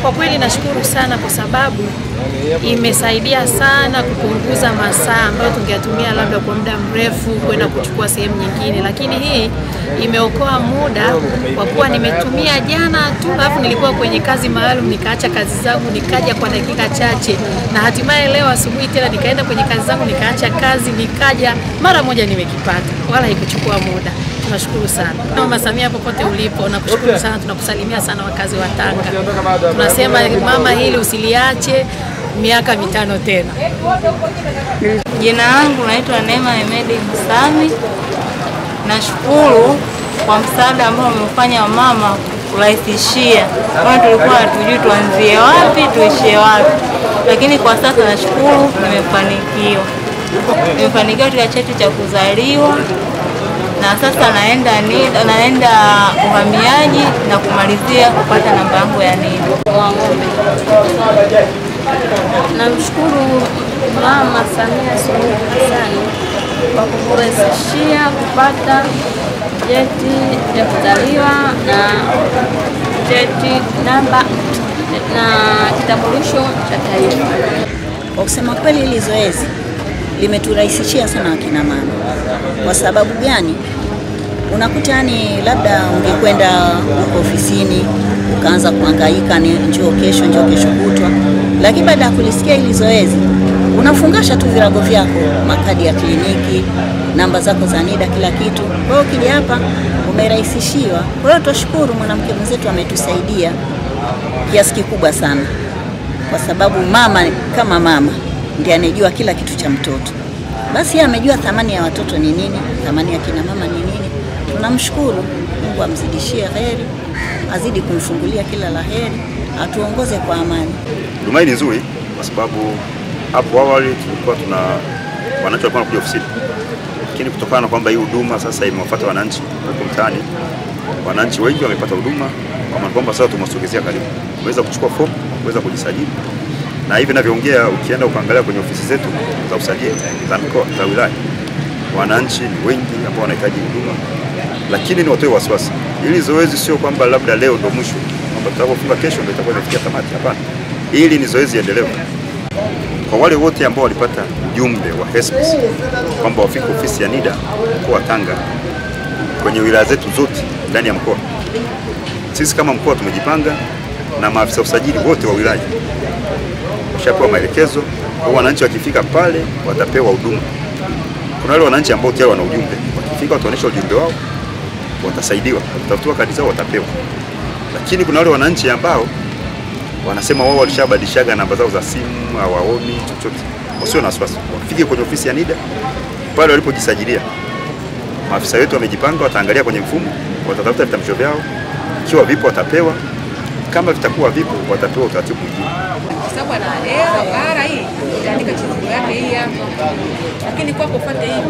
Kwa kweli nashukuru sana kwa sababu imesaidia sana kupunguza masaa ambayo tungetumia labda kwa muda mrefu kwenda kuchukua sehemu nyingine, lakini hii imeokoa muda kwa kuwa nimetumia jana tu, alafu nilikuwa kwenye kazi maalum nikaacha kazi zangu nikaja kwa dakika chache, na hatimaye leo asubuhi tena nikaenda kwenye kazi zangu nikaacha kazi nikaja mara moja nimekipata, wala haikuchukua muda. Tunashukuru sana Mama Samia, popote ulipo nakushukuru sana, tunakusalimia sana wakazi wa Tanga. Tunasema mama, hili usiliache miaka 5 tena. Jina langu naitwa Neema Emedi Musami. Nashukuru kwa msaada ambao umefanya mama kurahisishia, kwani tulikuwa hatujui tuanzie wapi tuishie wapi, lakini kwa sasa nashukuru nimefanikiwa. Nimefanikiwa katika cheti cha kuzaliwa, na sasa naenda uhamiaji na kumalizia kupata namba yangu ya NIDA. Namshukuru Mama Samia Suluhu Hassan kwa kurahisishia kupata cheti cha kuzaliwa na cheti namba na kitambulisho cha taifa. Kwa kusema kweli, hili zoezi limeturahisishia sana wakina mama. Kwa sababu gani? Unakuta labda ungekwenda ofisini ukaanza kuhangaika, ni njoo kesho kutwa, lakini baada ya kulisikia hili zoezi unafungasha tu virago vyako, makadi ya kliniki, namba zako za NIDA, kila kitu. Kwa hiyo ukija hapa umerahisishiwa. Kwa hiyo tunashukuru mwanamke mwenzetu ametusaidia kiasi kikubwa sana, kwa sababu mama kama mama ndiye anejua kila kitu cha mtoto. Basi yeye amejua thamani ya watoto ni nini, thamani ya kina mama ni nini. Tunamshukuru, Mungu amzidishie heri, azidi kumfungulia kila laheri, atuongoze kwa amani. Huduma ni nzuri kwa sababu hapo awali tulikuwa wananchi walikuwa wanakuja ofisini, lakini kutokana na kwamba hii huduma sasa imewafuata wananchi huko mtaani, wananchi wengi wamepata huduma, kwa kwamba sasa tumewasogezea karibu, tumeweza kuchukua fomu, kuweza kujisajili. Na hivi ninavyoongea, ukienda ukaangalia kwenye ofisi zetu za usajili za mikoa, za wilaya, wananchi ni wengi ambao wanahitaji huduma. Lakini ni watoe wasiwasi, hili zoezi sio kwamba labda leo ndo mwisho, kwamba tutakapofunga kesho ndio itakuwa imefikia tamati. Hapana, hili ni zoezi endelevu. Kwa wale wote ambao walipata ujumbe wa SMS kwamba wafike ofisi ya NIDA mkoa wa Tanga kwenye wilaya zetu zote ndani ya mkoa, sisi kama mkoa tumejipanga na maafisa usajili wote wa wilaya washapewa maelekezo, kwa wananchi wakifika pale watapewa huduma. Kuna wale wananchi ambao tayari wana ujumbe, wakifika wataonyesha ujumbe wao, watasaidiwa, watafutiwa kadi zao, watapewa. Lakini kuna wale wananchi ambao wanasema wao walishabadilishaga namba zao za simu, hawaoni chochote, wasio na wasiwasi, wafike kwenye ofisi ya NIDA pale walipojisajilia. Maafisa wetu wamejipanga, wataangalia kwenye mfumo, watatafuta vitambulisho vyao, ikiwa vipo watapewa, kama vitakuwa vipo watapewa utaratibu mwingine. Sababu anaelewa bara hii itaandika chini yake hii hapa, lakini kwa kufuata hii